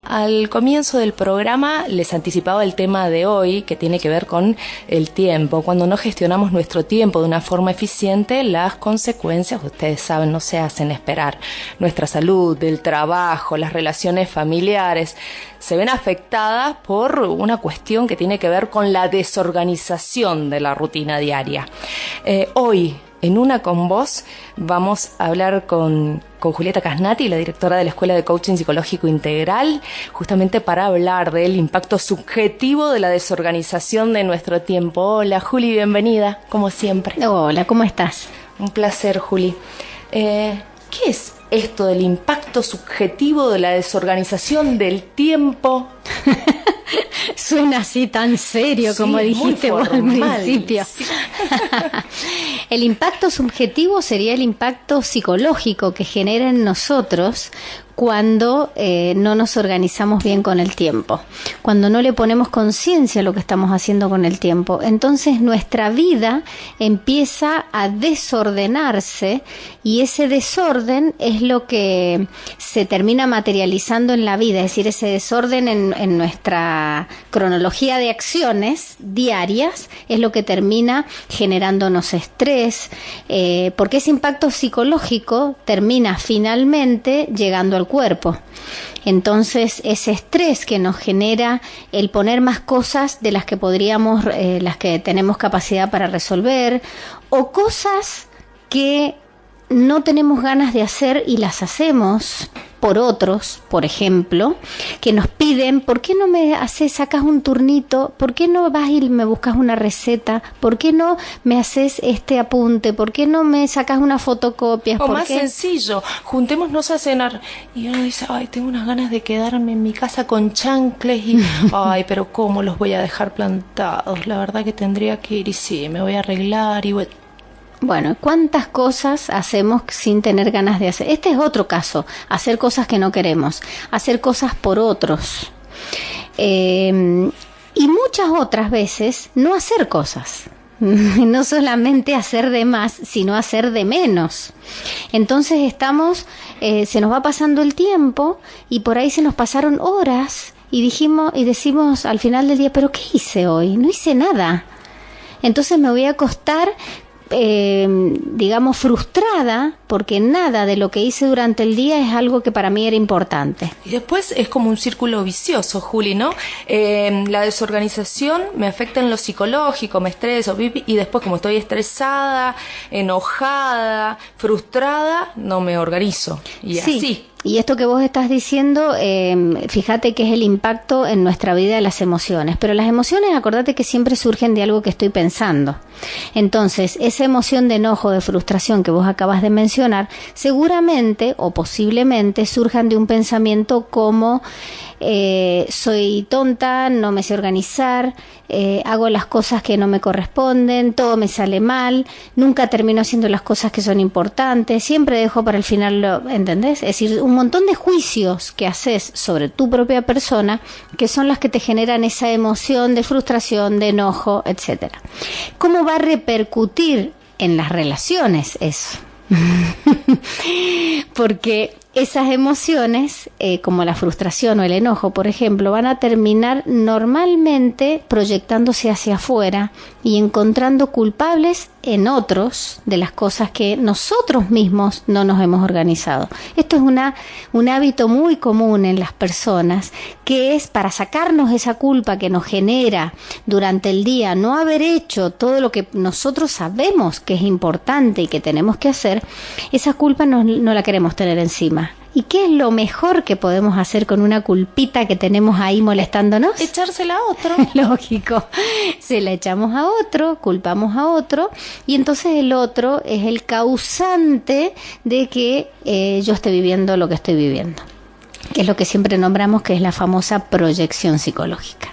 Al comienzo del programa les anticipaba el tema de hoy, que tiene que ver con el tiempo. Cuando no gestionamos nuestro tiempo de una forma eficiente, las consecuencias, ustedes saben, no se hacen esperar. Nuestra salud, el trabajo, las relaciones familiares se ven afectadas por una cuestión que tiene que ver con la desorganización de la rutina diaria. Hoy, en Una con Vos, vamos a hablar con Julieta Casnati, la directora de la Escuela de Coaching Psicológico Integral, justamente para hablar del impacto subjetivo de la desorganización de nuestro tiempo. Hola, Juli, bienvenida, como siempre. Hola, ¿cómo estás? Un placer, Juli. ¿Qué es esto del impacto subjetivo de la desorganización del tiempo? Suena así tan serio, sí, como dijiste vos al principio. Sí. El impacto subjetivo sería el impacto psicológico que genera en nosotros cuando no nos organizamos bien con el tiempo, cuando no le ponemos conciencia a lo que estamos haciendo con el tiempo. Entonces nuestra vida empieza a desordenarse y ese desorden es lo que se termina materializando en la vida, es decir, ese desorden en nuestra cronología de acciones diarias es lo que termina generándonos estrés, porque ese impacto psicológico termina finalmente llegando al cuerpo. Entonces ese estrés que nos genera el poner más cosas de las que podríamos, las que tenemos capacidad para resolver, o cosas que no tenemos ganas de hacer y las hacemos por otros, por ejemplo, que nos piden, ¿por qué no me sacas un turnito? ¿Por qué no vas y me buscas una receta? ¿Por qué no me haces este apunte? ¿Por qué no me sacas una fotocopia? O más sencillo, juntémonos a cenar. Y uno dice, ay, tengo unas ganas de quedarme en mi casa con chancles y, ay, pero ¿cómo los voy a dejar plantados? La verdad que tendría que ir y sí, me voy a arreglar y voy... Bueno, ¿cuántas cosas hacemos sin tener ganas de hacer? Este es otro caso, hacer cosas que no queremos, hacer cosas por otros. Y muchas otras veces no hacer cosas. No solamente hacer de más, sino hacer de menos. Entonces se nos va pasando el tiempo y por ahí se nos pasaron horas y decimos al final del día, ¿pero qué hice hoy? No hice nada. Entonces me voy a acostar digamos frustrada porque nada de lo que hice durante el día es algo que para mí era importante. Y después es como un círculo vicioso, Juli, ¿no? La desorganización me afecta en lo psicológico, me estreso y después como estoy estresada, enojada, frustrada, no me organizo. Y sí. Así. Y esto que vos estás diciendo, fíjate que es el impacto en nuestra vida de las emociones. Pero las emociones, acordate que siempre surgen de algo que estoy pensando. Entonces, esa emoción de enojo, de frustración que vos acabas de mencionar, seguramente o posiblemente surjan de un pensamiento como soy tonta, no me sé organizar, hago las cosas que no me corresponden, todo me sale mal, nunca termino haciendo las cosas que son importantes, siempre dejo para el final, ¿entendés? Es decir, un montón de juicios que haces sobre tu propia persona que son las que te generan esa emoción de frustración, de enojo, etcétera. ¿Cómo va a repercutir en las relaciones eso? Porque esas emociones, como la frustración o el enojo, por ejemplo, van a terminar normalmente proyectándose hacia afuera y encontrando culpables en otros de las cosas que nosotros mismos no nos hemos organizado. Esto es un hábito muy común en las personas, que es para sacarnos esa culpa que nos genera durante el día no haber hecho todo lo que nosotros sabemos que es importante y que tenemos que hacer. Esa culpa no la queremos tener encima. ¿Y qué es lo mejor que podemos hacer con una culpita que tenemos ahí molestándonos? Echársela a otro. Lógico. Se la echamos a otro, culpamos a otro, y entonces el otro es el causante de que yo esté viviendo lo que estoy viviendo, que es lo que siempre nombramos, que es la famosa proyección psicológica.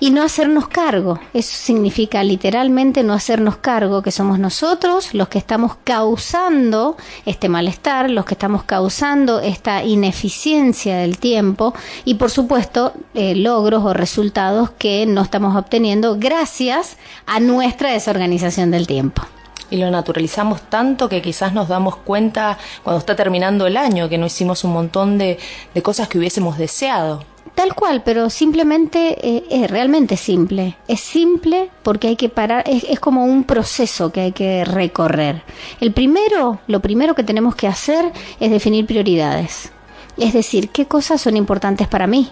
Y no hacernos cargo, eso significa literalmente no hacernos cargo, que somos nosotros los que estamos causando este malestar, los que estamos causando esta ineficiencia del tiempo y por supuesto logros o resultados que no estamos obteniendo gracias a nuestra desorganización del tiempo. Y lo naturalizamos tanto que quizás nos damos cuenta cuando está terminando el año que no hicimos un montón de cosas que hubiésemos deseado. Tal cual, pero simplemente es realmente simple. Es simple porque hay que parar, es como un proceso que hay que recorrer. Lo primero que tenemos que hacer es definir prioridades. Es decir, qué cosas son importantes para mí,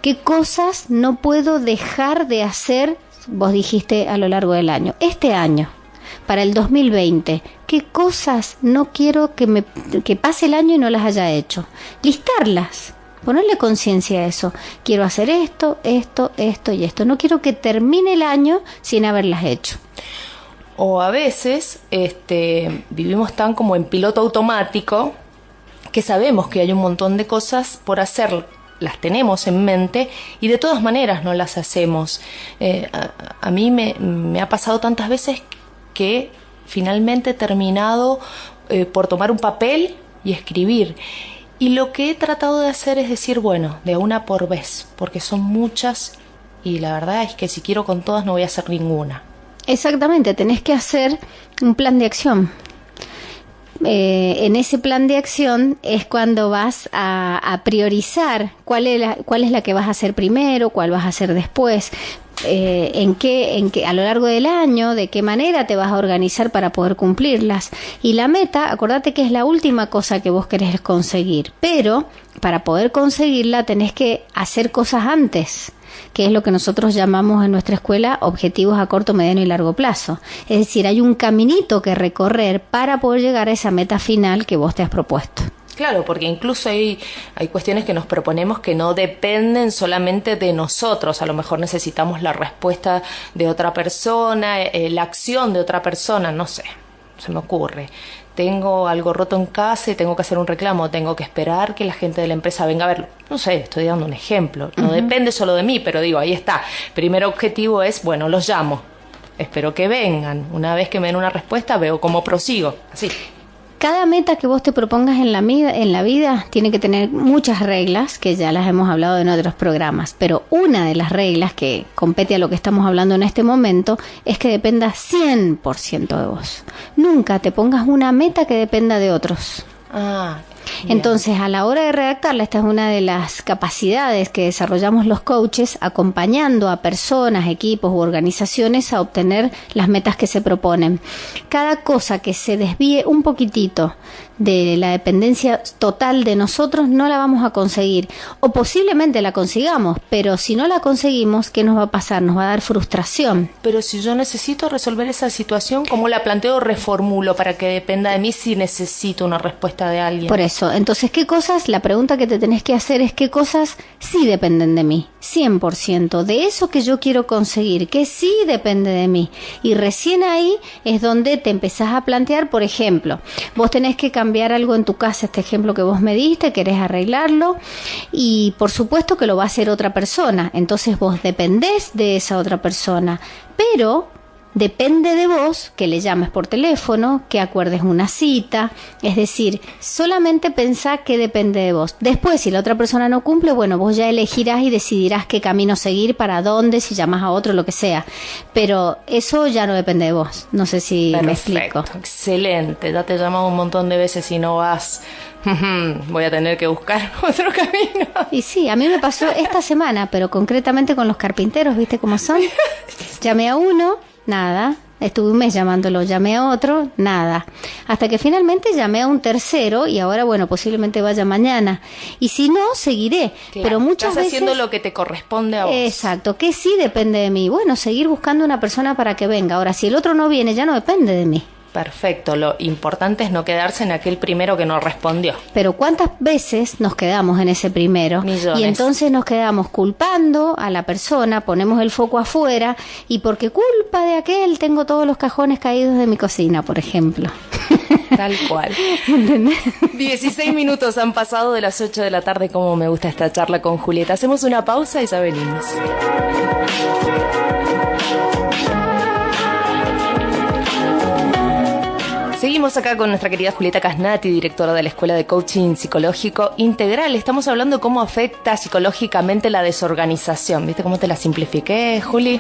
qué cosas no puedo dejar de hacer, vos dijiste, a lo largo del año. Este año, para el 2020, qué cosas no quiero que pase el año y no las haya hecho. Listarlas. Ponerle conciencia a eso. Quiero hacer esto, esto, esto y esto. No quiero que termine el año sin haberlas hecho. O a veces vivimos tan como en piloto automático que sabemos que hay un montón de cosas por hacer, las tenemos en mente y de todas maneras no las hacemos. A mí me ha pasado tantas veces que finalmente he terminado por tomar un papel y escribir. Y lo que he tratado de hacer es decir, bueno, de una por vez, porque son muchas y la verdad es que si quiero con todas no voy a hacer ninguna. Exactamente, tenés que hacer un plan de acción. En ese plan de acción es cuando vas a priorizar cuál es la que vas a hacer primero, cuál vas a hacer después, en qué a lo largo del año, de qué manera te vas a organizar para poder cumplirlas. Y la meta, acordate que es la última cosa que vos querés conseguir, pero para poder conseguirla tenés que hacer cosas antes, que es lo que nosotros llamamos en nuestra escuela objetivos a corto, mediano y largo plazo. Es decir, hay un caminito que recorrer para poder llegar a esa meta final que vos te has propuesto. Claro, porque incluso hay cuestiones que nos proponemos que no dependen solamente de nosotros. A lo mejor necesitamos la respuesta de otra persona, la acción de otra persona, no sé, se me ocurre. Tengo algo roto en casa y tengo que hacer un reclamo, tengo que esperar que la gente de la empresa venga a verlo. No sé, estoy dando un ejemplo. No depende solo de mí, pero digo, ahí está. Primer objetivo es, bueno, los llamo. Espero que vengan. Una vez que me den una respuesta, veo cómo prosigo. Así. Cada meta que vos te propongas en la vida tiene que tener muchas reglas, que ya las hemos hablado en otros programas, pero una de las reglas que compete a lo que estamos hablando en este momento es que dependa 100% de vos. Nunca te pongas una meta que dependa de otros. Entonces, a la hora de redactarla, esta es una de las capacidades que desarrollamos los coaches, acompañando a personas, equipos u organizaciones a obtener las metas que se proponen. Cada cosa que se desvíe un poquitito de la dependencia total de nosotros no la vamos a conseguir, o posiblemente la consigamos, pero si no la conseguimos, ¿qué nos va a pasar? Nos va a dar frustración. Pero si yo necesito resolver esa situación, ¿cómo la planteo o reformulo para que dependa de mí si necesito una respuesta de alguien? Por eso, entonces, ¿qué cosas? La pregunta que te tenés que hacer es ¿qué cosas sí dependen de mí? 100%, de eso que yo quiero conseguir, que sí depende de mí. Y recién ahí es donde te empezás a plantear, por ejemplo, vos tenés que cambiar algo en tu casa, este ejemplo que vos me diste, querés arreglarlo y por supuesto que lo va a hacer otra persona, entonces vos dependés de esa otra persona, pero depende de vos que le llames por teléfono, que acuerdes una cita, es decir, solamente pensá que depende de vos. Después, si la otra persona no cumple, bueno, vos ya elegirás y decidirás qué camino seguir, para dónde, si llamas a otro, lo que sea. Pero eso ya no depende de vos. No sé si me explico. Excelente, ya te he llamado un montón de veces y no vas. Voy a tener que buscar otro camino. Y sí, a mí me pasó esta semana, pero concretamente con los carpinteros, ¿viste cómo son? Llamé a uno, nada. Estuve un mes llamándolo, llamé a otro, nada. Hasta que finalmente llamé a un tercero y ahora, bueno, posiblemente vaya mañana. Y si no, seguiré. Claro, pero muchas estás veces haciendo lo que te corresponde a vos. Exacto, que sí depende de mí. Bueno, seguir buscando una persona para que venga. Ahora, si el otro no viene, ya no depende de mí. Perfecto, lo importante es no quedarse en aquel primero que no respondió. Pero ¿cuántas veces nos quedamos en ese primero? Millones. Y entonces nos quedamos culpando a la persona, ponemos el foco afuera y porque culpa de aquel tengo todos los cajones caídos de mi cocina, por ejemplo. Tal cual. ¿Entendés? 16 minutos han pasado de las 8 de la tarde. Como me gusta esta charla con Julieta. Hacemos una pausa y ya venimos. Seguimos acá con nuestra querida Julieta Casnati, directora de la Escuela de Coaching Psicológico Integral. Estamos hablando de cómo afecta psicológicamente la desorganización. ¿Viste cómo te la simplifiqué, Juli?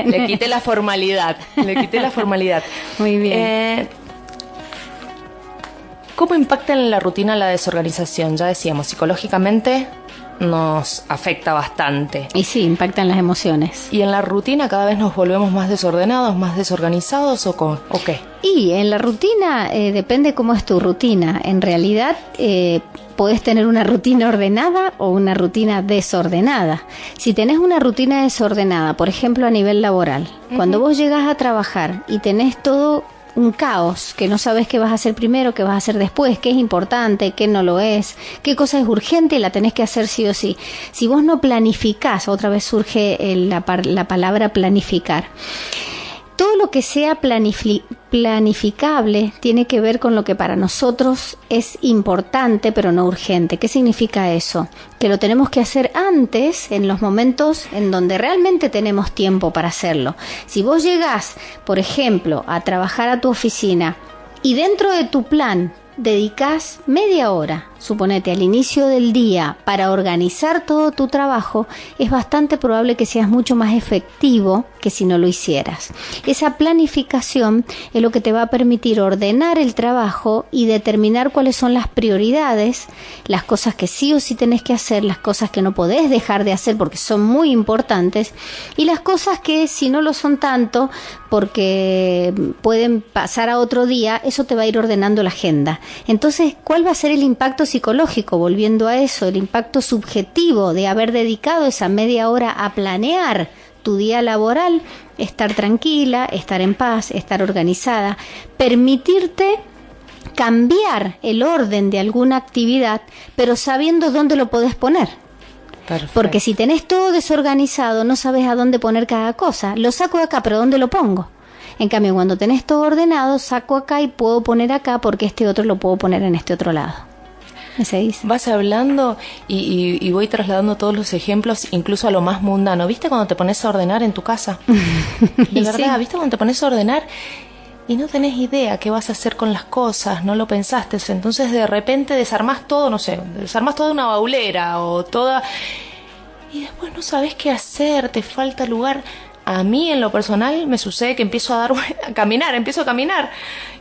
Le quité la formalidad. Muy bien. ¿Cómo impacta en la rutina la desorganización? Ya decíamos, psicológicamente nos afecta bastante. Y sí, impactan las emociones. ¿Y en la rutina cada vez nos volvemos más desordenados, más desorganizados o qué? Y en la rutina depende cómo es tu rutina. En realidad podés tener una rutina ordenada o una rutina desordenada. Si tenés una rutina desordenada, por ejemplo a nivel laboral, cuando vos llegás a trabajar y tenés todo un caos, que no sabes qué vas a hacer primero, qué vas a hacer después, qué es importante, qué no lo es, qué cosa es urgente y la tenés que hacer sí o sí. Si vos no planificás, otra vez surge la palabra planificar. Todo lo que sea planificable tiene que ver con lo que para nosotros es importante pero no urgente. ¿Qué significa eso? Que lo tenemos que hacer antes, en los momentos en donde realmente tenemos tiempo para hacerlo. Si vos llegás, por ejemplo, a trabajar a tu oficina y dentro de tu plan dedicás media hora, suponete, al inicio del día para organizar todo tu trabajo, es bastante probable que seas mucho más efectivo que si no lo hicieras. Esa planificación es lo que te va a permitir ordenar el trabajo y determinar cuáles son las prioridades, las cosas que sí o sí tenés que hacer, las cosas que no podés dejar de hacer porque son muy importantes y las cosas que si no lo son tanto porque pueden pasar a otro día, eso te va a ir ordenando la agenda. Entonces, ¿cuál va a ser el impacto psicológico? Volviendo a eso, el impacto subjetivo de haber dedicado esa media hora a planear tu día laboral, estar tranquila, estar en paz, estar organizada, permitirte cambiar el orden de alguna actividad, pero sabiendo dónde lo podés poner. Perfecto. Porque si tenés todo desorganizado, no sabes a dónde poner cada cosa. Lo saco de acá, pero ¿dónde lo pongo? En cambio, cuando tenés todo ordenado, saco acá y puedo poner acá porque este otro lo puedo poner en este otro lado. ¿Me seguís? Vas hablando y voy trasladando todos los ejemplos, incluso a lo más mundano. ¿Viste cuando te pones a ordenar en tu casa? De verdad, sí. ¿Viste cuando te pones a ordenar y no tenés idea qué vas a hacer con las cosas? No lo pensaste. Entonces de repente desarmás todo, no sé, desarmás toda una baulera o toda... Y después no sabés qué hacer, te falta lugar. A mí, en lo personal, me sucede que empiezo a empiezo a caminar.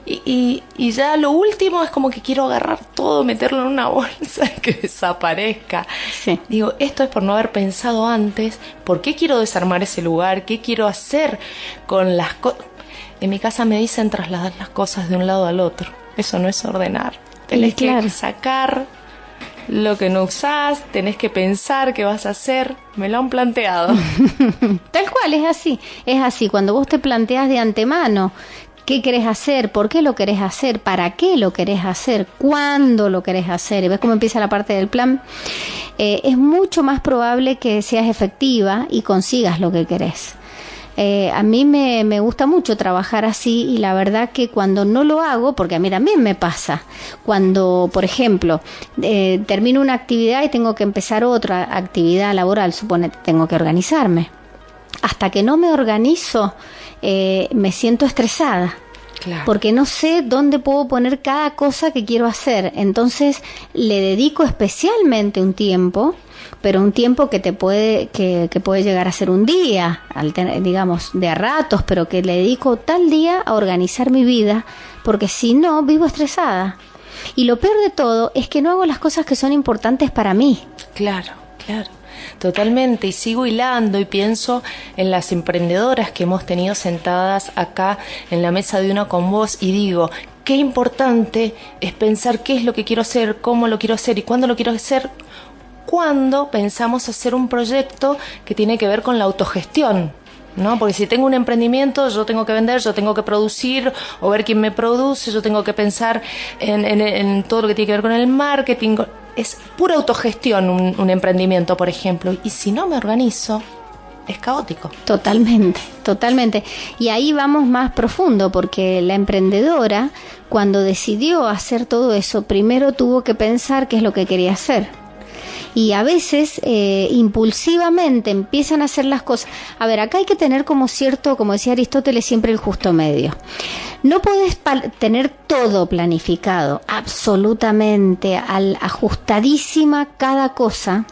Y ya lo último es como que quiero agarrar todo, meterlo en una bolsa y que desaparezca. Sí. Digo, esto es por no haber pensado antes. ¿Por qué quiero desarmar ese lugar? ¿Qué quiero hacer con las cosas? En mi casa me dicen trasladar las cosas de un lado al otro. Eso no es ordenar. Tenés que sacar lo que no usás, tenés que pensar qué vas a hacer. Me lo han planteado. Tal cual, es así. Es así, cuando vos te planteás de antemano qué querés hacer, por qué lo querés hacer, para qué lo querés hacer, cuándo lo querés hacer, y ves cómo empieza la parte del plan, es mucho más probable que seas efectiva y consigas lo que querés. A mí me gusta mucho trabajar así y la verdad que cuando no lo hago, porque a mí también me pasa, cuando, por ejemplo, termino una actividad y tengo que empezar otra actividad laboral, suponete, tengo que organizarme. Hasta que no me organizo, me siento estresada. Claro. Porque no sé dónde puedo poner cada cosa que quiero hacer. Entonces le dedico especialmente un tiempo, pero un tiempo que te puede llegar a ser un día, digamos, de a ratos, pero que le dedico tal día a organizar mi vida, porque si no, vivo estresada. Y lo peor de todo es que no hago las cosas que son importantes para mí. Claro, claro. Totalmente, y sigo hilando y pienso en las emprendedoras que hemos tenido sentadas acá en la mesa de Uno con Vos y digo, qué importante es pensar qué es lo que quiero hacer, cómo lo quiero hacer y cuándo lo quiero hacer, cuando pensamos hacer un proyecto que tiene que ver con la autogestión, ¿no? Porque si tengo un emprendimiento, yo tengo que vender, yo tengo que producir o ver quién me produce, yo tengo que pensar en todo lo que tiene que ver con el marketing. Es pura autogestión un emprendimiento, por ejemplo, y si no me organizo, es caótico. Totalmente, totalmente. Y ahí vamos más profundo, porque la emprendedora, cuando decidió hacer todo eso, primero tuvo que pensar qué es lo que quería hacer. Y a veces impulsivamente empiezan a hacer las cosas. A ver, acá hay que tener como cierto, como decía Aristóteles, siempre el justo medio. No podés tener todo planificado, absolutamente, ajustadísima cada cosa,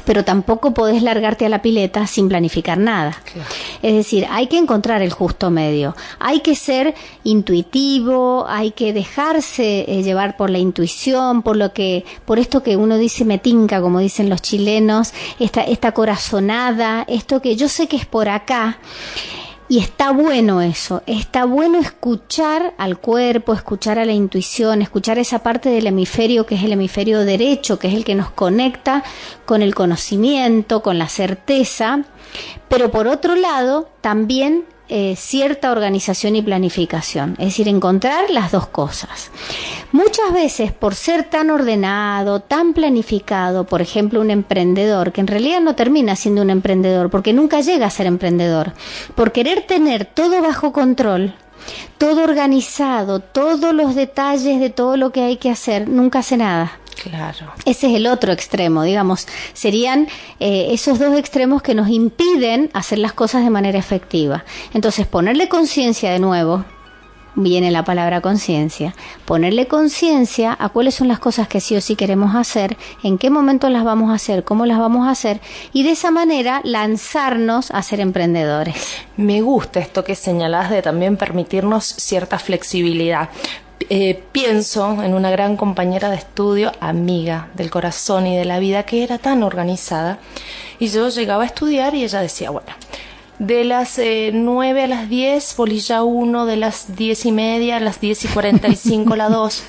pero tampoco podés largarte a la pileta sin planificar nada. Claro. Es decir, hay que encontrar el justo medio. Hay que ser intuitivo, hay que dejarse llevar por la intuición, por esto que uno dice me tinca, como dicen los chilenos, esta corazonada, esto que yo sé que es por acá. Y está bueno eso, está bueno escuchar al cuerpo, escuchar a la intuición, escuchar esa parte del hemisferio que es el hemisferio derecho, que es el que nos conecta con el conocimiento, con la certeza, pero por otro lado también cierta organización y planificación, es decir, encontrar las dos cosas. Muchas veces por ser tan ordenado, tan planificado, por ejemplo un emprendedor, que en realidad no termina siendo un emprendedor porque nunca llega a ser emprendedor, por querer tener todo bajo control, todo organizado, todos los detalles de todo lo que hay que hacer, nunca hace nada. Claro. Ese es el otro extremo, digamos, serían esos dos extremos que nos impiden hacer las cosas de manera efectiva. Entonces, ponerle conciencia de nuevo, viene la palabra conciencia, ponerle conciencia a cuáles son las cosas que sí o sí queremos hacer, en qué momento las vamos a hacer, cómo las vamos a hacer, y de esa manera lanzarnos a ser emprendedores. Me gusta esto que señalás de también permitirnos cierta flexibilidad. Pienso en una gran compañera de estudio, amiga del corazón y de la vida, que era tan organizada, y yo llegaba a estudiar y ella decía, bueno, de las 9 a las 10 bolilla 1, de las 10:30 a las 10:45 la 2.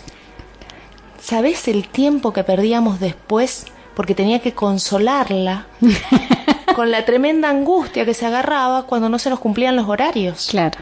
¿Sabés el tiempo que perdíamos después? Porque tenía que consolarla con la tremenda angustia que se agarraba cuando no se nos cumplían los horarios. Claro.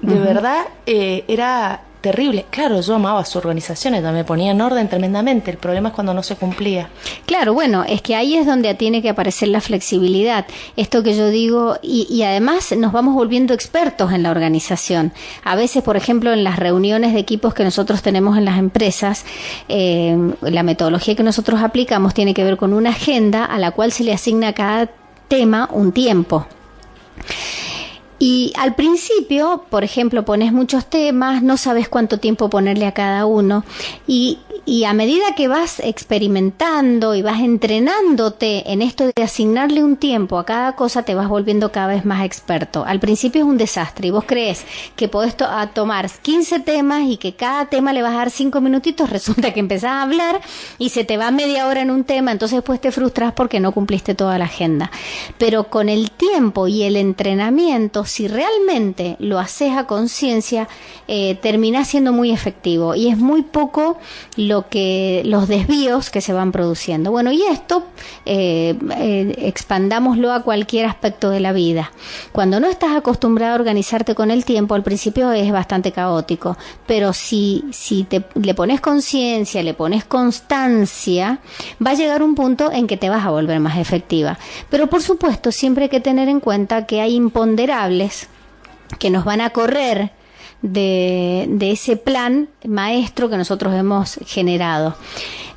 De verdad, era terrible. Claro, yo amaba su organización, ella me ponía en orden tremendamente. El problema es cuando no se cumplía. Claro, bueno, es que ahí es donde tiene que aparecer la flexibilidad. Esto que yo digo, y además nos vamos volviendo expertos en la organización. A veces, por ejemplo, en las reuniones de equipos que nosotros tenemos en las empresas, la metodología que nosotros aplicamos tiene que ver con una agenda a la cual se le asigna a cada tema un tiempo. Y al principio, por ejemplo, pones muchos temas, no sabes cuánto tiempo ponerle a cada uno, y a medida que vas experimentando y vas entrenándote en esto de asignarle un tiempo a cada cosa, te vas volviendo cada vez más experto. Al principio es un desastre y vos crees que podés tomar 15 temas y que cada tema le vas a dar 5 minutitos, resulta que empezás a hablar y se te va media hora en un tema, entonces después te frustras porque no cumpliste toda la agenda. Pero con el tiempo y el entrenamiento, si realmente lo haces a conciencia, termina siendo muy efectivo y es muy poco los desvíos que se van produciendo. Bueno, y esto expandámoslo a cualquier aspecto de la vida. Cuando no estás acostumbrado a organizarte con el tiempo, al principio es bastante caótico, pero si le pones conciencia, le pones constancia, va a llegar un punto en que te vas a volver más efectiva. Pero por supuesto, siempre hay que tener en cuenta que hay imponderables que nos van a correr de ese plan maestro que nosotros hemos generado.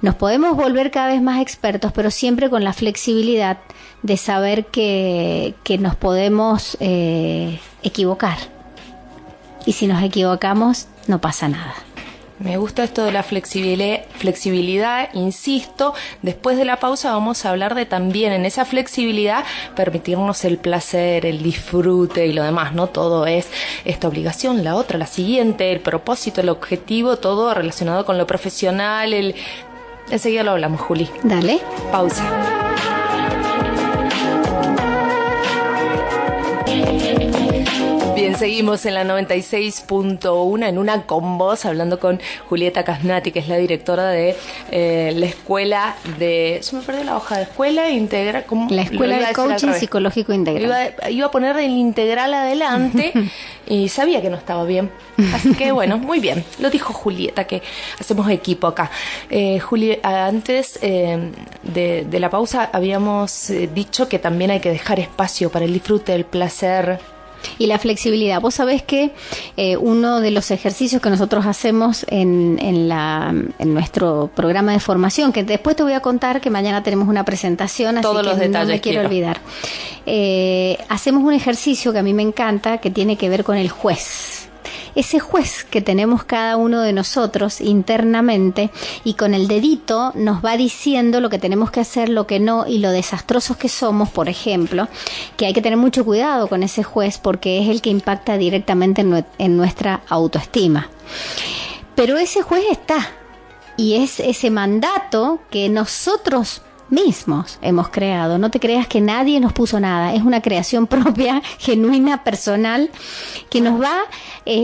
Nos podemos volver cada vez más expertos, pero siempre con la flexibilidad de saber que nos podemos equivocar. Y si nos equivocamos, no pasa nada. Me gusta esto de la flexibilidad, insisto, después de la pausa vamos a hablar de también en esa flexibilidad permitirnos el placer, el disfrute y lo demás, ¿no? Todo es esta obligación, la otra, la siguiente, el propósito, el objetivo, todo relacionado con lo profesional. Enseguida lo hablamos, Juli. Dale. Pausa. Bien, seguimos en la 96.1 en Una con Vos, hablando con Julieta Casnati, que es la directora de la escuela de... Se me perdió la hoja de escuela integral. La escuela de coaching psicológico integral. Iba a poner el integral adelante y sabía que no estaba bien. Así que bueno, muy bien. Lo dijo Julieta, que hacemos equipo acá. Juli, antes de la pausa habíamos dicho que también hay que dejar espacio para el disfrute, el placer y la flexibilidad. Vos sabés que uno de los ejercicios que nosotros hacemos en nuestro programa de formación, que después te voy a contar que mañana tenemos una presentación, así todos que los detalles, no me quiero olvidar. Hacemos un ejercicio que a mí me encanta, que tiene que ver con el juez. ese juez que tenemos cada uno de nosotros internamente, y con el dedito nos va diciendo lo que tenemos que hacer, lo que no, y lo desastrosos que somos, por ejemplo, que hay que tener mucho cuidado con ese juez porque es el que impacta directamente en nuestra autoestima. Pero ese juez está, y es ese mandato que nosotros mismos hemos creado. No te creas que nadie nos puso nada, es una creación propia, genuina, personal, que nos va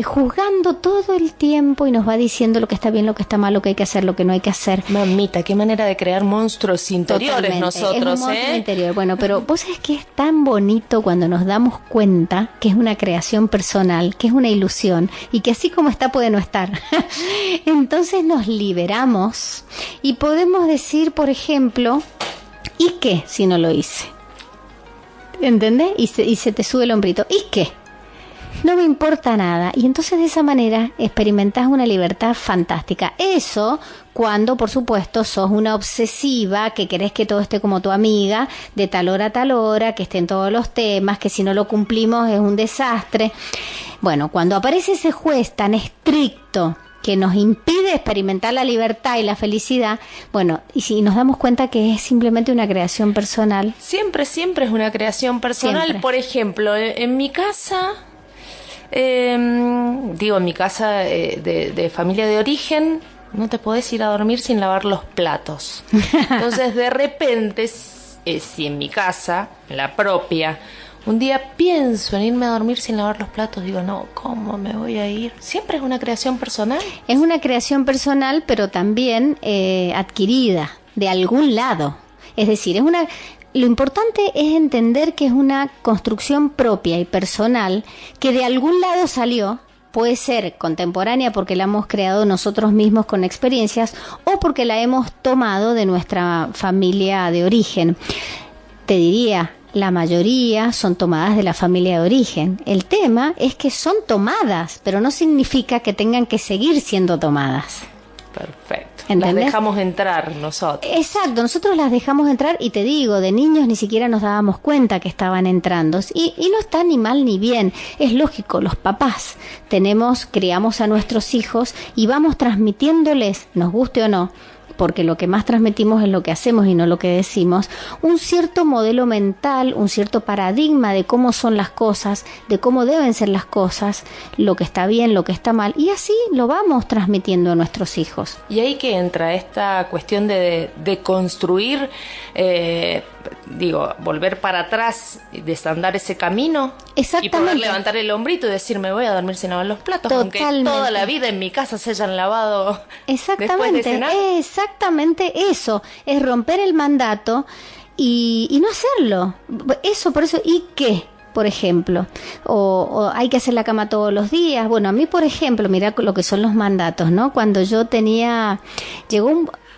juzgando todo el tiempo y nos va diciendo lo que está bien, lo que está mal, lo que hay que hacer, lo que no hay que hacer. Mamita, qué manera de crear monstruos interiores. Totalmente. Nosotros, es un monstruo interior. Bueno, pero vos sabés que es tan bonito cuando nos damos cuenta que es una creación personal, que es una ilusión y que así como está puede no estar. Entonces nos liberamos y podemos decir, por ejemplo, ¿y qué si no lo hice? ¿Entendés? Y se te sube el hombrito. ¿Y qué? No me importa nada. Y entonces de esa manera experimentás una libertad fantástica. Eso cuando, por supuesto, sos una obsesiva, que querés que todo esté como tu amiga, de tal hora a tal hora, que estén todos los temas, que si no lo cumplimos es un desastre. Bueno, cuando aparece ese juez tan estricto que nos impide experimentar la libertad y la felicidad, bueno, y si nos damos cuenta que es simplemente una creación personal. Siempre es una creación personal. Siempre. Por ejemplo, en mi casa, en mi casa de familia de origen, no te podés ir a dormir sin lavar los platos. Entonces, de repente, si en mi casa, la propia, un día pienso en irme a dormir sin lavar los platos, digo, no, ¿cómo me voy a ir? Siempre es una creación personal. Es una creación personal, pero también adquirida de algún lado. Es decir, lo importante es entender que es una construcción propia y personal que de algún lado salió. Puede ser contemporánea porque la hemos creado nosotros mismos con experiencias o porque la hemos tomado de nuestra familia de origen. Te diría, la mayoría son tomadas de la familia de origen. El tema es que son tomadas, pero no significa que tengan que seguir siendo tomadas. Perfecto. ¿Entendés? Las dejamos entrar nosotros. Exacto, nosotros las dejamos entrar y te digo, de niños ni siquiera nos dábamos cuenta que estaban entrando. Y no está ni mal ni bien, es lógico, los papás criamos a nuestros hijos y vamos transmitiéndoles, nos guste o no, porque lo que más transmitimos es lo que hacemos y no lo que decimos, un cierto modelo mental, un cierto paradigma de cómo son las cosas, de cómo deben ser las cosas, lo que está bien, lo que está mal, y así lo vamos transmitiendo a nuestros hijos. Y ahí que entra esta cuestión de construir, volver para atrás, desandar ese camino. Exactamente. Y poder levantar el hombrito y decir, me voy a dormir sin lavar los platos. Totalmente. Aunque toda la vida en mi casa se hayan lavado. Exactamente. Después de cenar. Exactamente eso, es romper el mandato y no hacerlo. Eso, por eso, ¿y qué? Por ejemplo, o hay que hacer la cama todos los días. Bueno, a mí, por ejemplo, mira lo que son los mandatos, ¿no? Cuando yo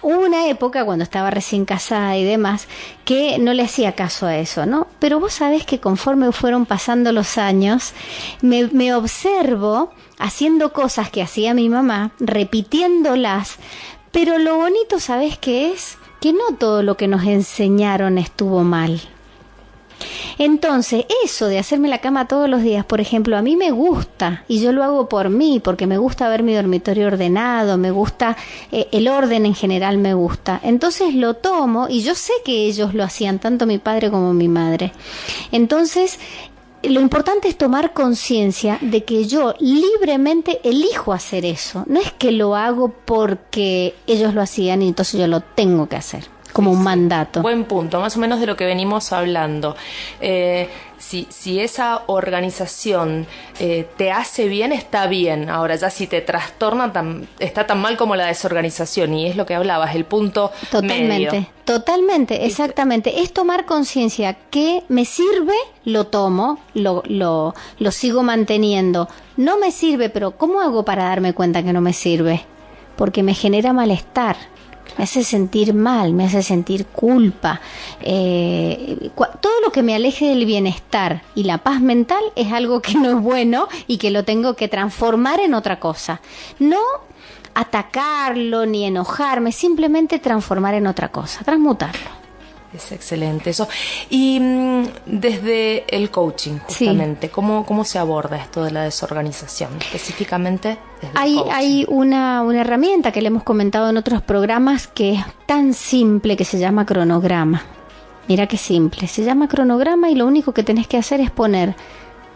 hubo una época cuando estaba recién casada y demás que no le hacía caso a eso, ¿no? Pero vos sabés que conforme fueron pasando los años, me observo haciendo cosas que hacía mi mamá, repitiéndolas, pero lo bonito, ¿sabés qué es? Que no todo lo que nos enseñaron estuvo mal. Entonces, eso de hacerme la cama todos los días, por ejemplo, a mí me gusta, y yo lo hago por mí, porque me gusta ver mi dormitorio ordenado, me gusta, el orden en general me gusta. Entonces lo tomo, y yo sé que ellos lo hacían, tanto mi padre como mi madre. Entonces, lo importante es tomar conciencia de que yo libremente elijo hacer eso. No es que lo hago porque ellos lo hacían y entonces yo lo tengo que hacer. Como un mandato. Buen punto, más o menos de lo que venimos hablando. Si esa organización te hace bien, está bien. Ahora ya si te trastorna, está tan mal como la desorganización. Y es lo que hablabas, el punto medio. Totalmente, exactamente. Es tomar conciencia que me sirve, lo tomo, lo sigo manteniendo. No me sirve, pero ¿cómo hago para darme cuenta que no me sirve? Porque me genera malestar. Me hace sentir mal, me hace sentir culpa. Todo lo que me aleje del bienestar y la paz mental es algo que no es bueno y que lo tengo que transformar en otra cosa. No atacarlo ni enojarme, simplemente transformar en otra cosa, transmutarlo. Es excelente eso. Y desde el coaching, justamente, sí. ¿Cómo se aborda esto de la desorganización? Específicamente desde el coaching. Hay una herramienta que le hemos comentado en otros programas que es tan simple, que se llama cronograma. Mira qué simple. Se llama cronograma y lo único que tenés que hacer es poner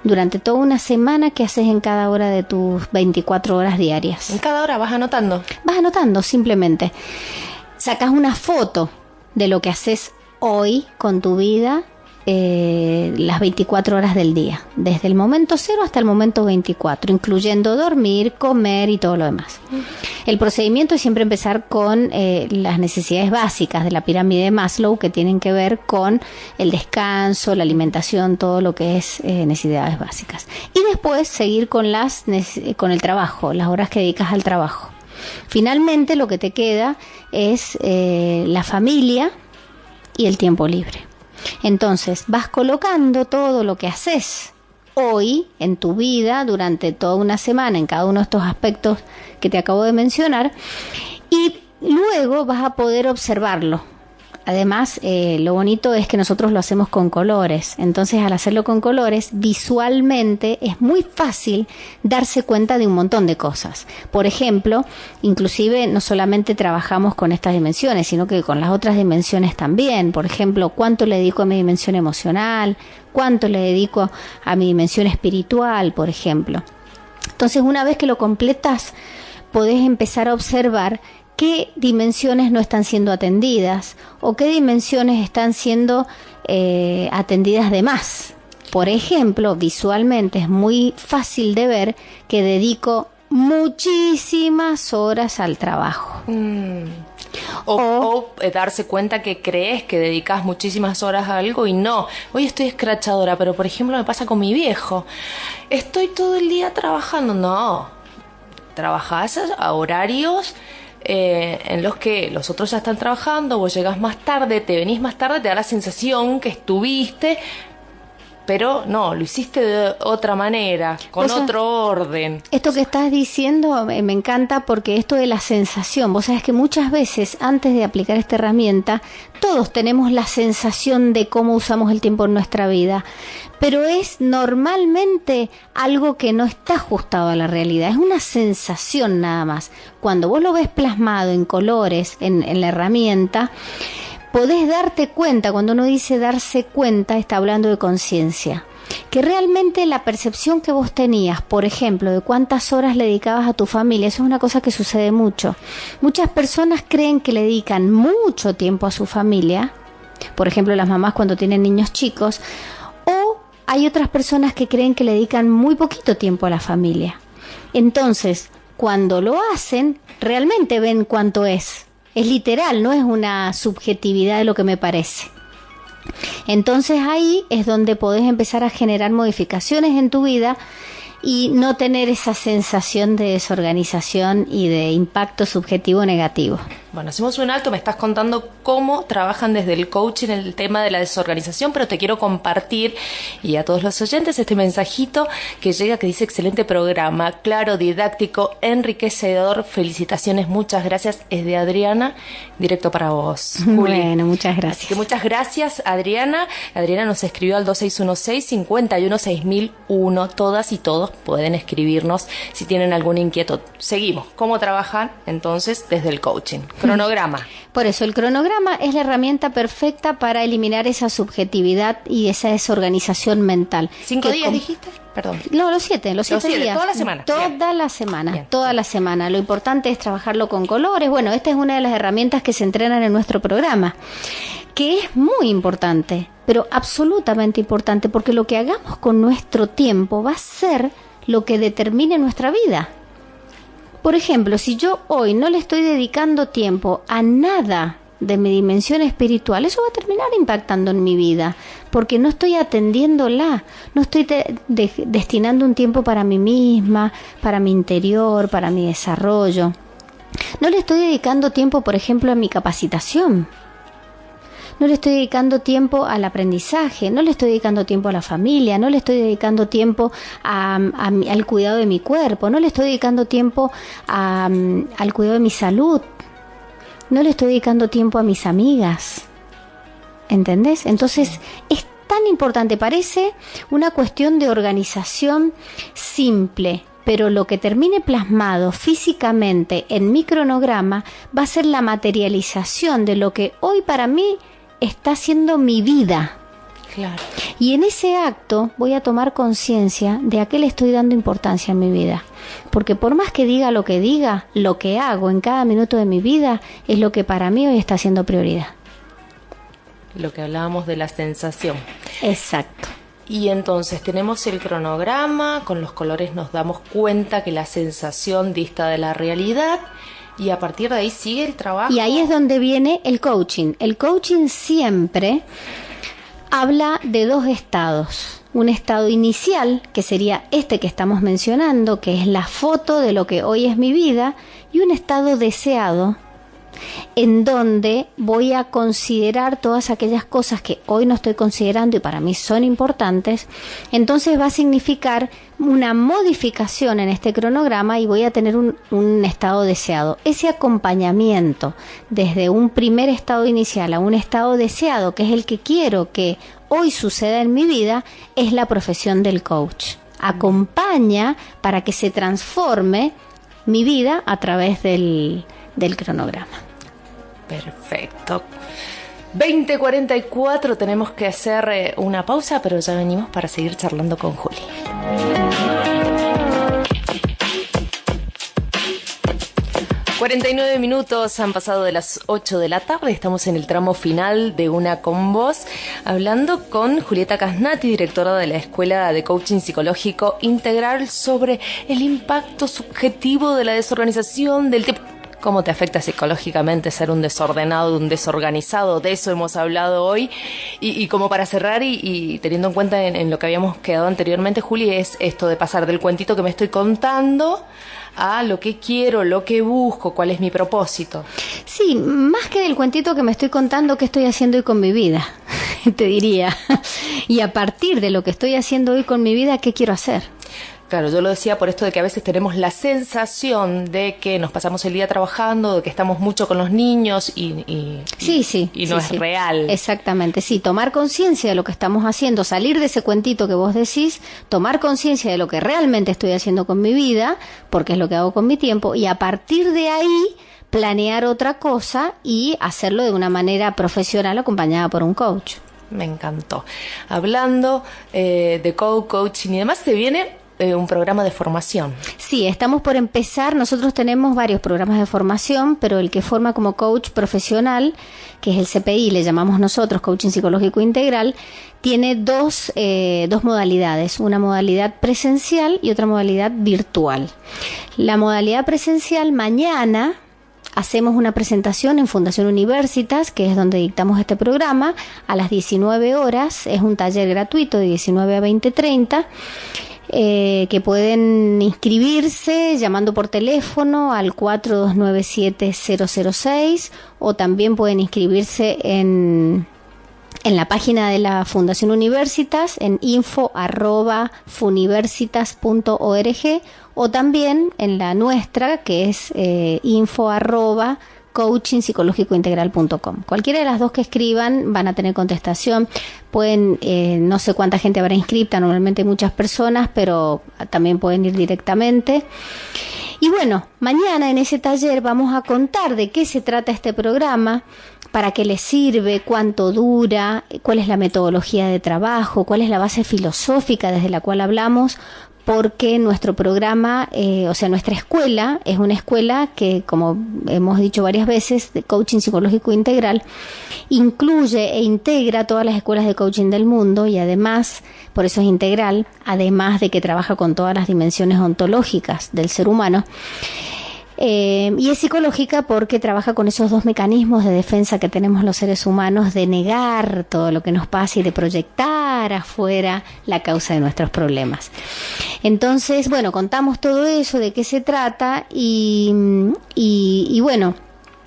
durante toda una semana qué haces en cada hora de tus 24 horas diarias. ¿En cada hora vas anotando? Vas anotando, simplemente. Sacás una foto de lo que haces hoy con tu vida, las 24 horas del día, desde el momento 0 hasta el momento 24, incluyendo dormir, comer y todo lo demás. El procedimiento es siempre empezar con las necesidades básicas de la pirámide de Maslow, que tienen que ver con el descanso, la alimentación, todo lo que es necesidades básicas. Y después seguir con con el trabajo, las horas que dedicas al trabajo. Finalmente lo que te queda es la familia y el tiempo libre. Entonces vas colocando todo lo que haces hoy en tu vida durante toda una semana en cada uno de estos aspectos que te acabo de mencionar, y luego vas a poder observarlo. Además, lo bonito es que nosotros lo hacemos con colores. Entonces, al hacerlo con colores, visualmente es muy fácil darse cuenta de un montón de cosas. Por ejemplo, inclusive no solamente trabajamos con estas dimensiones, sino que con las otras dimensiones también. Por ejemplo, cuánto le dedico a mi dimensión emocional, cuánto le dedico a mi dimensión espiritual, por ejemplo. Entonces, una vez que lo completas, podés empezar a observar qué dimensiones no están siendo atendidas o qué dimensiones están siendo atendidas de más. Por ejemplo, visualmente es muy fácil de ver que dedico muchísimas horas al trabajo. O darse cuenta que crees que dedicas muchísimas horas a algo y no. Hoy estoy escrachadora, pero por ejemplo me pasa con mi viejo. Estoy todo el día trabajando. No, trabajás a horarios en los que los otros ya están trabajando, vos llegás más tarde, te venís más tarde, te da la sensación que estuviste, pero no, lo hiciste de otra manera, con otro orden. Esto que estás diciendo me encanta, porque esto de la sensación, vos sabés que muchas veces antes de aplicar esta herramienta, todos tenemos la sensación de cómo usamos el tiempo en nuestra vida, pero es normalmente algo que no está ajustado a la realidad, es una sensación nada más. Cuando vos lo ves plasmado en colores, en la herramienta, podés darte cuenta. Cuando uno dice darse cuenta, está hablando de conciencia. Que realmente la percepción que vos tenías, por ejemplo, de cuántas horas le dedicabas a tu familia, eso es una cosa que sucede mucho. Muchas personas creen que le dedican mucho tiempo a su familia, por ejemplo, las mamás cuando tienen niños chicos, o hay otras personas que creen que le dedican muy poquito tiempo a la familia. Entonces, cuando lo hacen, realmente ven cuánto es. Es literal, no es una subjetividad de lo que me parece. Entonces ahí es donde podés empezar a generar modificaciones en tu vida y no tener esa sensación de desorganización y de impacto subjetivo negativo. Bueno, hacemos un alto, me estás contando cómo trabajan desde el coaching en el tema de la desorganización, pero te quiero compartir y a todos los oyentes este mensajito que llega, que dice: excelente programa, claro, didáctico, enriquecedor, felicitaciones, muchas gracias. Es de Adriana, directo para vos, Juli. Bueno, muchas gracias. Así que muchas gracias, Adriana. Adriana nos escribió al 2616-516001. Todas y todos pueden escribirnos si tienen alguna inquietud. Seguimos. ¿Cómo trabajan entonces desde el coaching? Cronograma. Por eso, el cronograma es la herramienta perfecta para eliminar esa subjetividad y esa desorganización mental. 5 días dijiste? Perdón. No, los 7 días. Toda la semana. Toda la semana. Toda la semana. Lo importante es trabajarlo con colores. Bueno, esta es una de las herramientas que se entrenan en nuestro programa, que es muy importante, pero absolutamente importante, porque lo que hagamos con nuestro tiempo va a ser lo que determine nuestra vida. Por ejemplo, si yo hoy no le estoy dedicando tiempo a nada de mi dimensión espiritual, eso va a terminar impactando en mi vida, porque no estoy atendiéndola, no estoy destinando un tiempo para mí misma, para mi interior, para mi desarrollo. No le estoy dedicando tiempo, por ejemplo, a mi capacitación. No le estoy dedicando tiempo al aprendizaje, no le estoy dedicando tiempo a la familia, no le estoy dedicando tiempo al cuidado de mi cuerpo, no le estoy dedicando tiempo al cuidado de mi salud, no le estoy dedicando tiempo a mis amigas. ¿Entendés? Entonces, es tan importante, parece una cuestión de organización simple, pero lo que termine plasmado físicamente en mi cronograma va a ser la materialización de lo que hoy para mí está siendo mi vida. Claro. Y en ese acto voy a tomar conciencia de a qué le estoy dando importancia en mi vida. Porque por más que diga, lo que hago en cada minuto de mi vida es lo que para mí hoy está siendo prioridad. Lo que hablábamos de la sensación. Exacto. Y entonces tenemos el cronograma, con los colores nos damos cuenta que la sensación dista de la realidad y a partir de ahí sigue el trabajo. Y ahí es donde viene el coaching. El coaching siempre habla de dos estados. Un estado inicial, que sería este que estamos mencionando, que es la foto de lo que hoy es mi vida, y un estado deseado, en donde voy a considerar todas aquellas cosas que hoy no estoy considerando y para mí son importantes. Entonces va a significar una modificación en este cronograma y voy a tener un estado deseado. Ese acompañamiento desde un primer estado inicial a un estado deseado, que es el que quiero que hoy suceda en mi vida, es la profesión del coach. Acompaña para que se transforme mi vida a través del cronograma. Perfecto. 20:44, tenemos que hacer una pausa, pero ya venimos para seguir charlando con Juli. 49 minutos han pasado de las 8 de la tarde, estamos en el tramo final de Una con Vos, hablando con Julieta Casnati, directora de la Escuela de Coaching Psicológico Integral, sobre el impacto subjetivo de la desorganización del tiempo. ¿Cómo te afecta psicológicamente ser un desordenado, un desorganizado? De eso hemos hablado hoy. Y como para cerrar y teniendo en cuenta en lo que habíamos quedado anteriormente, Juli, es esto de pasar del cuentito que me estoy contando a lo que quiero, lo que busco, cuál es mi propósito. Sí, más que del cuentito que me estoy contando, ¿qué estoy haciendo hoy con mi vida? Te diría. Y a partir de lo que estoy haciendo hoy con mi vida, ¿qué quiero hacer? Claro, yo lo decía por esto de que a veces tenemos la sensación de que nos pasamos el día trabajando, de que estamos mucho con los niños y no es real. Exactamente, sí, tomar conciencia de lo que estamos haciendo, salir de ese cuentito que vos decís, tomar conciencia de lo que realmente estoy haciendo con mi vida, porque es lo que hago con mi tiempo, y a partir de ahí planear otra cosa y hacerlo de una manera profesional acompañada por un coach. Me encantó. Hablando de coaching y demás, te viene un programa de formación. Sí, estamos por empezar. Nosotros tenemos varios programas de formación, pero el que forma como coach profesional, que es el CPI, le llamamos nosotros Coaching Psicológico Integral, tiene dos modalidades, una modalidad presencial y otra modalidad virtual. La modalidad presencial, mañana hacemos una presentación en Fundación Universitas, que es donde dictamos este programa, a las 19 horas, es un taller gratuito de 19 a 20:30, que pueden inscribirse llamando por teléfono al 4297-006 o también pueden inscribirse en la página de la Fundación Universitas en info@funiversitas.org o también en la nuestra que es info@coachingpsicológicointegral.com. Cualquiera de las dos que escriban van a tener contestación. Pueden, no sé cuánta gente habrá inscripta, normalmente muchas personas, pero también pueden ir directamente. Y bueno, mañana en ese taller vamos a contar de qué se trata este programa, para qué les sirve, cuánto dura, cuál es la metodología de trabajo, cuál es la base filosófica desde la cual hablamos, porque nuestro programa, nuestra escuela es una escuela que, como hemos dicho varias veces, de coaching psicológico integral, incluye e integra todas las escuelas de coaching del mundo y además, por eso es integral, además de que trabaja con todas las dimensiones ontológicas del ser humano. Y es psicológica porque trabaja con esos dos mecanismos de defensa que tenemos los seres humanos, de negar todo lo que nos pasa y de proyectar afuera la causa de nuestros problemas. Entonces, bueno, contamos todo eso, de qué se trata y bueno,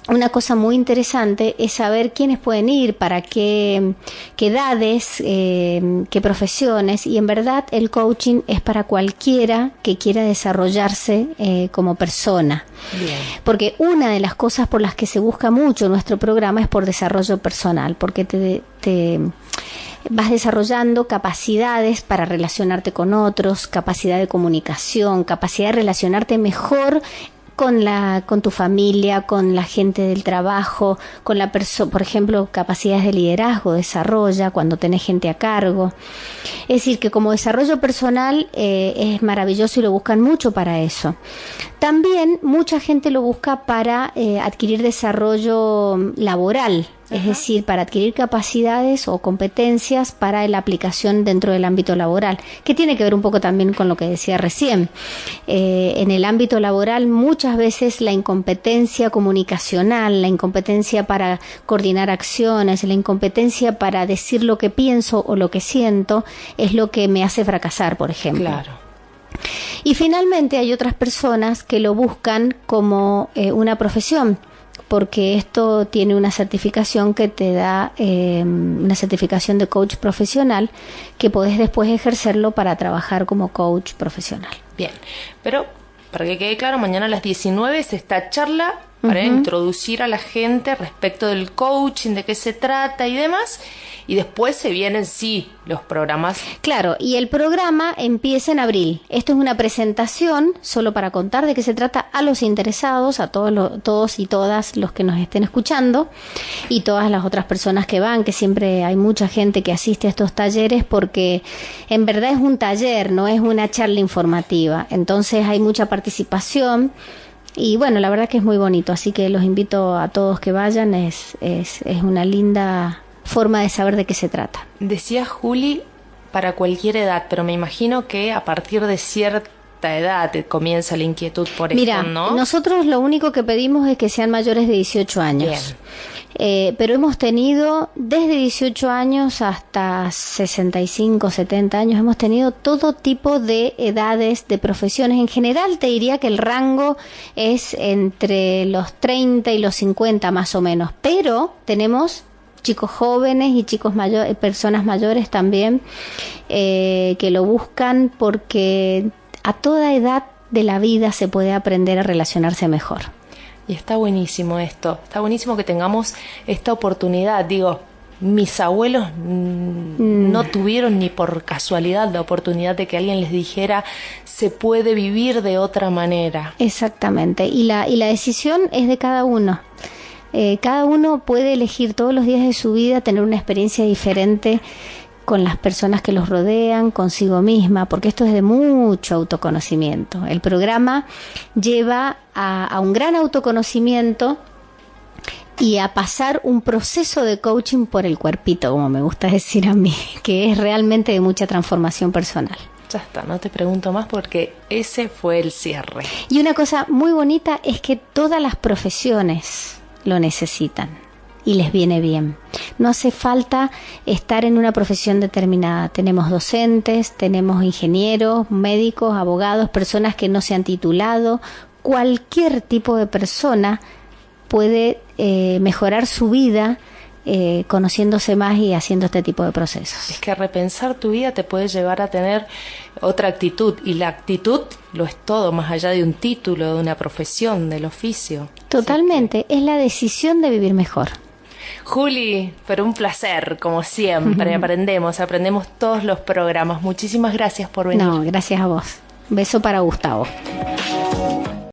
una cosa muy interesante es saber quiénes pueden ir, para qué edades, qué profesiones, y en verdad el coaching es para cualquiera que quiera desarrollarse como persona. Bien. Porque una de las cosas por las que se busca mucho nuestro programa es por desarrollo personal, porque te vas desarrollando capacidades para relacionarte con otros, capacidad de comunicación, capacidad de relacionarte mejor con tu familia, con la gente del trabajo, con por ejemplo, capacidades de liderazgo, desarrolla cuando tenés gente a cargo. Es decir, que como desarrollo personal es maravilloso y lo buscan mucho para eso. También mucha gente lo busca para adquirir desarrollo laboral, es decir, para adquirir capacidades o competencias para la aplicación dentro del ámbito laboral, que tiene que ver un poco también con lo que decía recién. En el ámbito laboral muchas veces la incompetencia comunicacional, la incompetencia para coordinar acciones, la incompetencia para decir lo que pienso o lo que siento es lo que me hace fracasar, por ejemplo. Claro. Y finalmente hay otras personas que lo buscan como una profesión, porque esto tiene una certificación que te da una certificación de coach profesional que podés después ejercerlo para trabajar como coach profesional. Bien, pero para que quede claro, mañana a las 19 es esta charla para introducir a la gente respecto del coaching, de qué se trata y demás. Y después se vienen, sí, los programas. Claro, y el programa empieza en abril. Esto es una presentación solo para contar de qué se trata a los interesados, a todos y todas los que nos estén escuchando y todas las otras personas que van, que siempre hay mucha gente que asiste a estos talleres porque en verdad es un taller, no es una charla informativa. Entonces hay mucha participación. Y bueno, la verdad que es muy bonito, así que los invito a todos que vayan, es una linda forma de saber de qué se trata. Decía Juli, para cualquier edad, pero me imagino que a partir de cierta edad comienza la inquietud por esto, Mira, ¿no? Nosotros lo único que pedimos es que sean mayores de 18 años. Pero hemos tenido desde 18 años hasta 65, 70 años, hemos tenido todo tipo de edades, de profesiones. En general te diría que el rango es entre los 30 y los 50 más o menos, pero tenemos chicos jóvenes y chicos mayores, personas mayores también que lo buscan porque a toda edad de la vida se puede aprender a relacionarse mejor. Y está buenísimo esto, está buenísimo que tengamos esta oportunidad. Digo, mis abuelos no tuvieron ni por casualidad la oportunidad de que alguien les dijera se puede vivir de otra manera. Exactamente, y la decisión es de cada uno. Cada uno puede elegir todos los días de su vida tener una experiencia diferente con las personas que los rodean, consigo misma, porque esto es de mucho autoconocimiento. El programa lleva a un gran autoconocimiento y a pasar un proceso de coaching por el cuerpito, como me gusta decir a mí, que es realmente de mucha transformación personal. Ya está, no te pregunto más porque ese fue el cierre. Y una cosa muy bonita es que todas las profesiones lo necesitan y les viene bien. No hace falta estar en una profesión determinada. Tenemos docentes, tenemos ingenieros, médicos, abogados, personas que no se han titulado. Cualquier tipo de persona puede mejorar su vida conociéndose más y haciendo este tipo de procesos. Es que repensar tu vida te puede llevar a tener otra actitud, y la actitud lo es todo, más allá de un título, de una profesión, del oficio. Totalmente, es la decisión de vivir mejor. Juli, pero un placer, como siempre. Aprendemos todos los programas. Muchísimas gracias por venir. No, gracias a vos. Beso para Gustavo.